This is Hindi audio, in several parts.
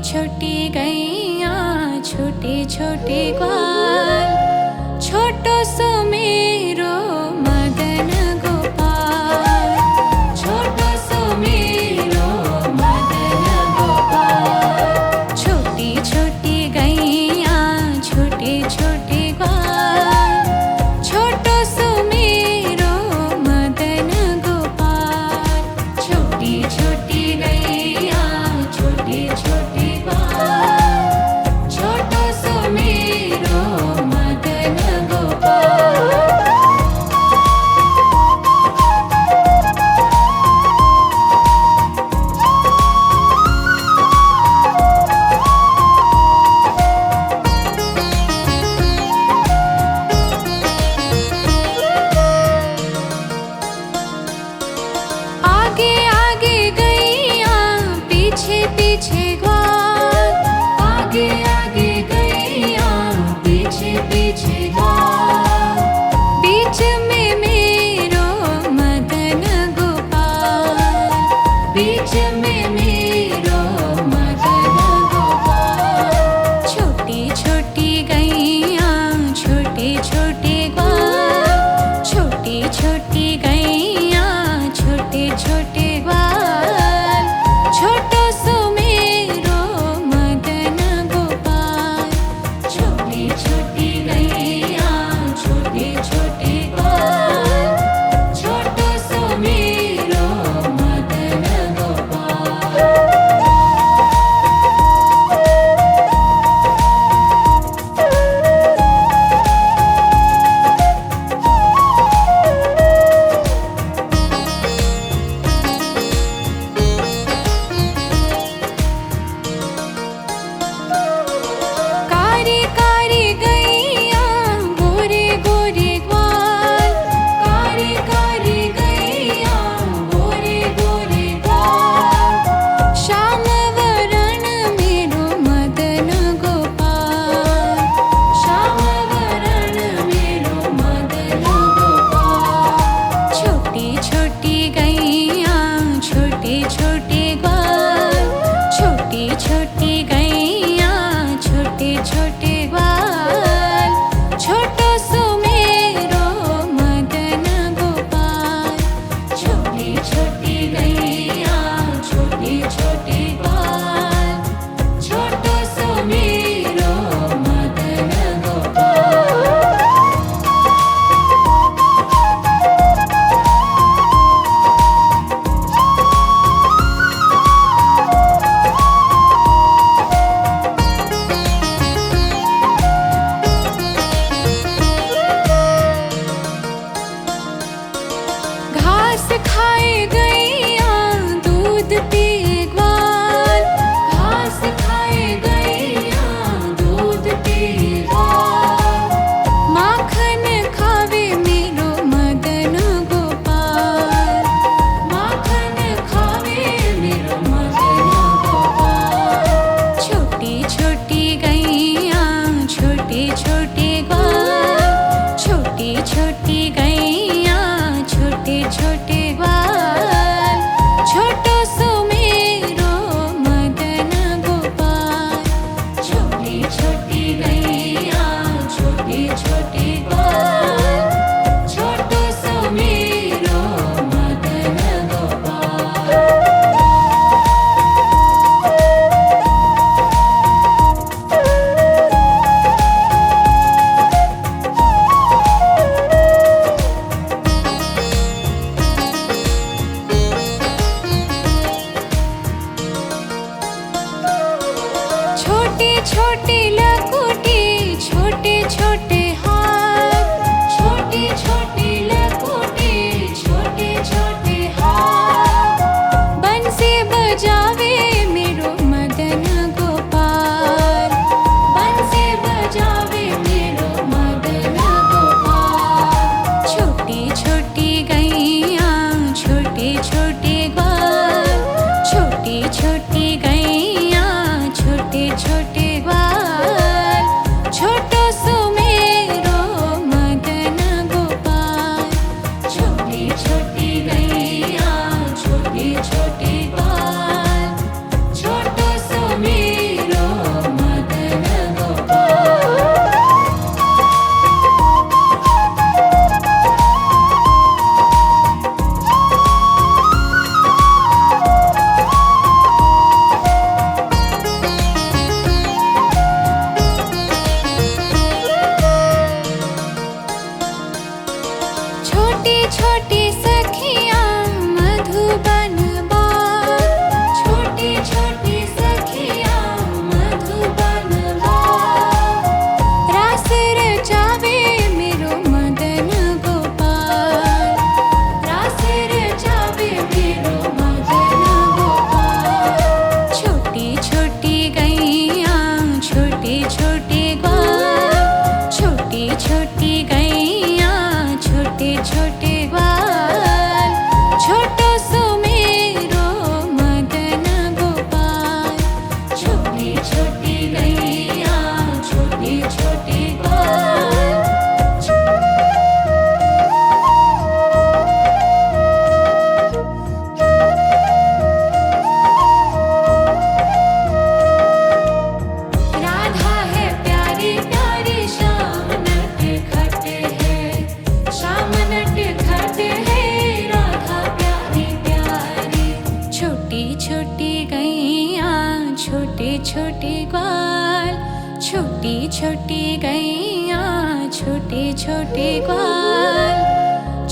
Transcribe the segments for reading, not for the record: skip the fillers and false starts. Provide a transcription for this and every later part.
छोटी गैया छोटे छोटे ग्वाल, छोटो सो मेरो मदन गोपाल, छोटो सो मेरो मदन गोपाल। छोटी छोटी गैया छोटे छोटे ग्वाल, छोटो सो मेरो मदन गोपाल। छोटी छोटी गैया छोटे छोटे ग्वाल, छोटो सो मेरो मदन गोपाल। आगे आगे गैया पीछे पीछे ग्वाल, आगे आगे गैया पीछे पीछे ग्वाल। बीच में मेरो मदन गोपाल, बीच में मेरो मदन गोपाल। छोटी छोटी गैया छोटे छोटे ग्वाल, छोटी छोटी गैया छोटे छोटे ग्वाल, छोटो सो मेरो मदन गोपाल। छोटी छोटी गैया छोटे छोटे ग्वाल, छोटो सो मेरो मदन गोपाल। कारी कारी गैया गोरे गोरे ग्वाल, कारी कारी गैया गोरे गोरे ग्वाल। श्याम वरण मेरो मदन गोपाल, श्याम वरण मेरो मदन गोपाल। छोटी छोटी गैया छोटे छोटे ग्वाल, छोटी छोटी गैया छोटे छोटे ग्वाल, छोटो सो मेरो मदन गोपाल। छोटी छोटी गैया छोटे छोटे ग्वाल, छोटो सो मेरो मदन गोपाल। घास खाए गैया दूध पिए ग्वाल, घास खाए गैया दूध पिए ग्वाल। माखन खावे मेरो मदन गोपाल, माखन खावे मेरो मदन गोपाल। छोटी छोटी गैया छोटे छोटे ग्वाल, छोटी छोटी गैया छोटे छोटे ग्वाल, छोटो सो मेरो मदन गोपाल। छोटी छोटी गैया छोटे छोटे ग्वाल, छोटो सो मेरो मदन गोपाल। छोटी छोटी लकुटी गैया छोटे छोटे ग्वाल,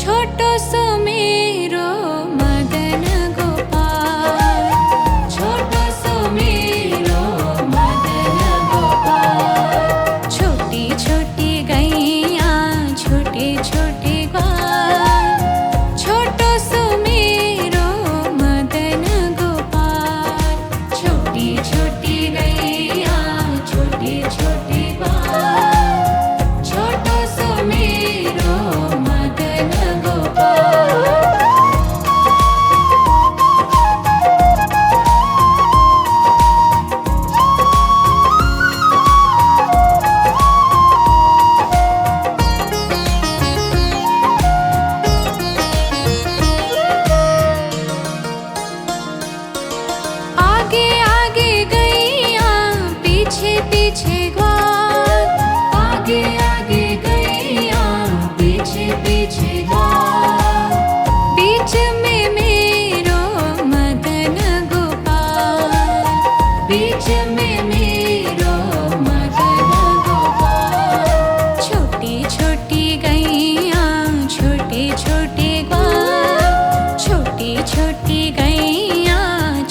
छोटो सो मेरो मदन गोपाल, छोटो सो मेरो मदन गोपाल। छोटी छोटी गैया छोटे छोटे ग्वाल, छोटो सो मेरो मदन गोपाल। छोटी छोटी गैया छोटे छोटे ग्वाल, छोटो सो मेरो मदन गोपाल। आगे आगे गैया पीछे पीछे ग्वाल, आगे आगे गैया पीछे पीछे ग्वाल। बीच में मेरो मदन गोपाल, बीच में मेरो मदन गोपाल। छोटी छोटी गैया छोटे छोटे ग्वाल, छोटी छोटी गैया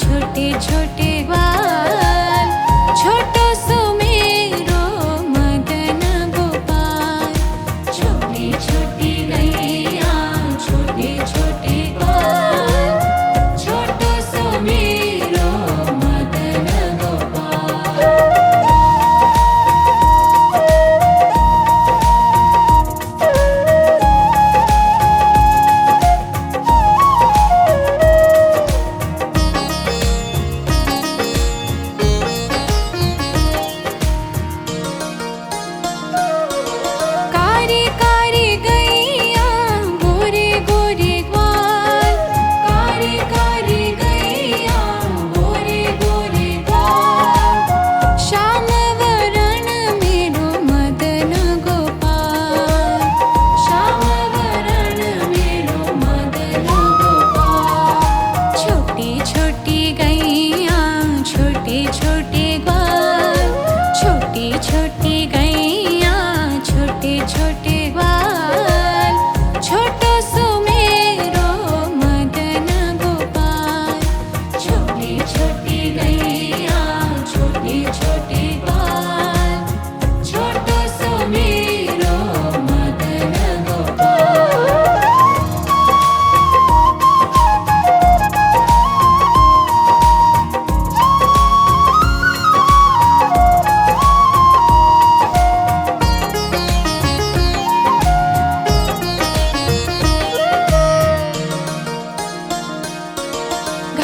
छोटे छोटे ग्वाल। छोटो सो मेरो मदन गोपाल। छोटी छोटी गैया छोटे छोटे ग्वाल, छोटो सो मेरो मदन गोपाल। कारी कारी गैया गोरे गोरे ग्वाल, कारी कारी गैया गोरे गोरे ग्वाल। श्याम वरण मेरो मदन गोपाल, श्याम वरण मेरो मदन गोपाल। छोटी छोटी गैया छोटे छोटे ग्वाल, छोटी छोटी गैया छोटे छोटे ग्वाल। छोटो सो मेरो मदन गोपाल। छोटी छोटी गैया छोटे छोटे ग्वाल, छोटो सो मेरो मदन गोपाल।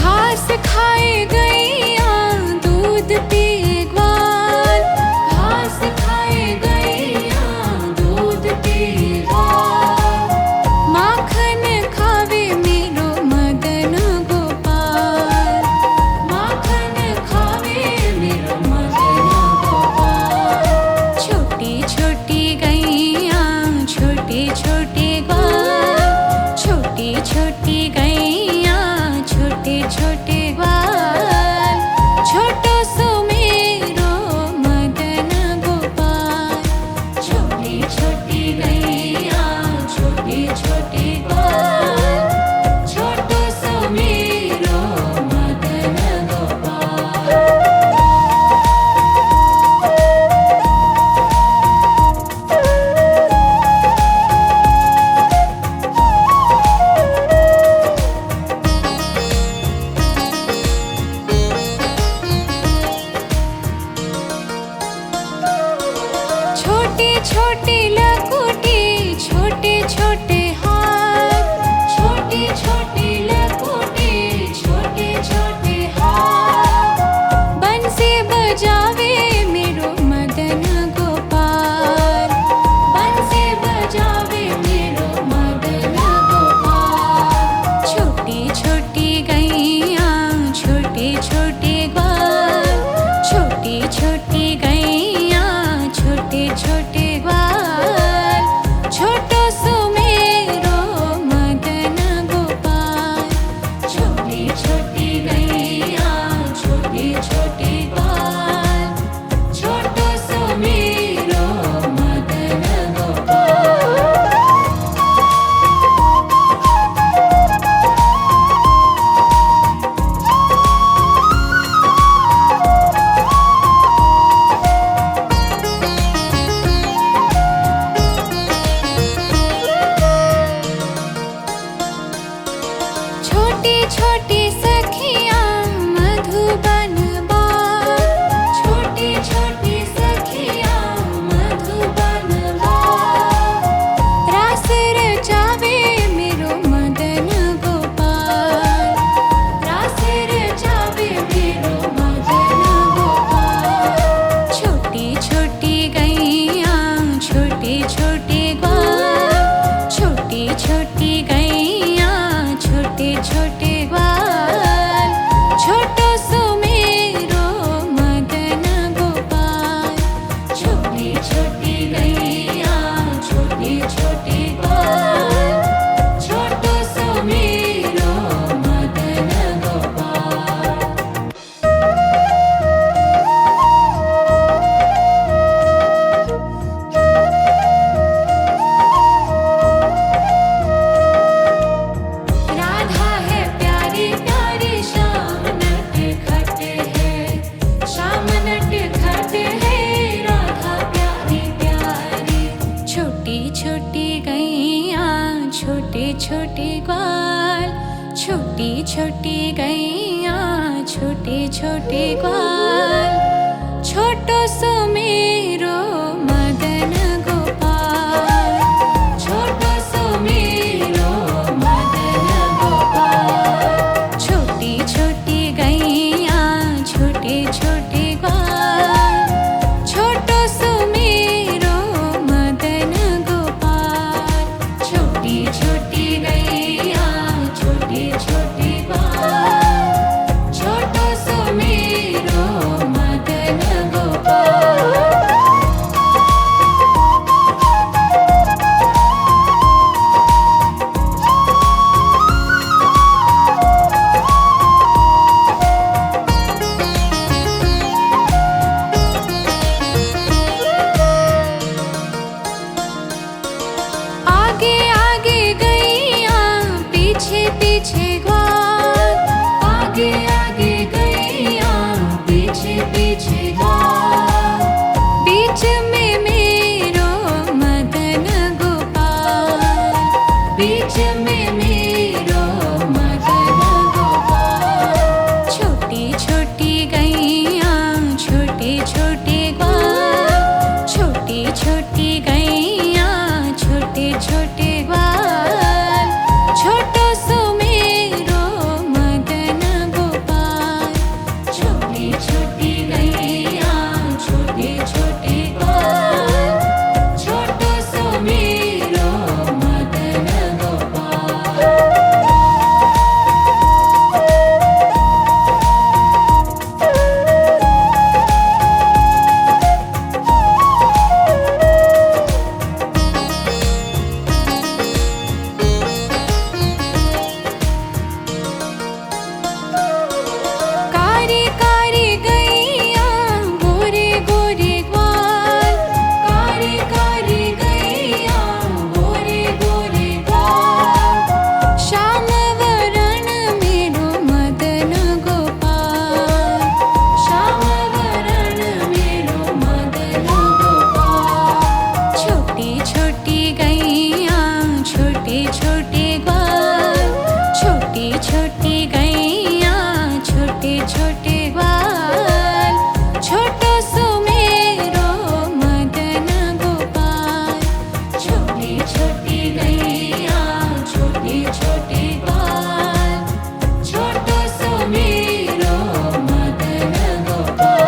घास खाए गैया दूध पिए ग्वाल, घास खाए गैया दूध पिए ग्वाल। माखन खावे मेरो मदन गोपाल, माखन खावे मेरो मदन गोपाल। छोटी छोटी गैया छोटे छोटे ग्वाल, छोटी छोटी गैया छोटे छोटे ग्वाल। छोटो सो मेरो मदन गोपाल। छोटी छोटी गैया छोटे छोटे ग्वाल, छोटो सो मेरो मदन गोपाल। छोटी छोटी लकुटी छोटे छोटे हाथ, छोटी छोटी लकुटी छोटे छोटे हाथ। बंसी बजावे मेरो मदन गोपाल, बंसी बजावे मेरो मदन गोपाल। छोटी छोटी गैया छोटे छोटे ग्वाल, छोटी छोटी गैया छोटे छोटे ग्वाल। छोटे छोटे ग्वाल, छोटी छोटी गैया, छोटे छोटे ग्वाल, छोटो सो मेरो मदन गोपाल। छोटी छोटी गैया, छोटे छोटे ग्वाल, छोटो सो मेरो मदन गोपाल। राधा है प्यारी प्यारी, श्याम नटखट है, श्याम नटखट है, राधा प्यारी प्यारी। छोटी छोटी गैया, छोटे छोटे ग्वाल, छोटी छोटी गैया, छोटे छोटे ग्वाल, छोटो सो मेरो मदन गोपाल। छोटो सो मेरो मदन गोपाल। छोटी छोटी गैया, छोटे छोटे ग्वाल, छोटो सो मेरो मदन गोपाल। छोटी छोटी गैया, छोटे छोटे ग्वाल, छोटो सो मेरो मदन गोपाल। आगे आगे गैया, पीछे पीछे ग्वाल, आगे आगे गैया, पीछे पीछे ग्वाल, बीच में मेरो मदन गोपाल। बीच में मेरो मदन गोपाल। छोटी छोटी गैया, छोटे छोटे ग्वाल, छोटी छोटी गैया, छोटे छोटे ग्वाल, छोटो सो मेरो मदन गोपाल। छोटी छोटी गैया, छोटे छोटे ग्वाल, छोटो सो मेरो मदन गोपाल। कारी कारी गैया, गोरे गोरे ग्वाल, कारी कारी गैया, गोरे गोरे ग्वाल, श्याम वरण मेरो मदन गोपाल। श्याम वरण मेरो मदन गोपाल। छोटी छोटी गैया, छोटे छोटे ग्वाल, छोटी छोटी गैया, छोटे छोटे ग्वाल, छोटो सो मेरो मदन गोपाल। छोटी छोटी गैया, छोटे छोटे ग्वाल, छोटो सो मेरो मदन गोपाल।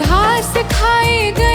घास खाए गए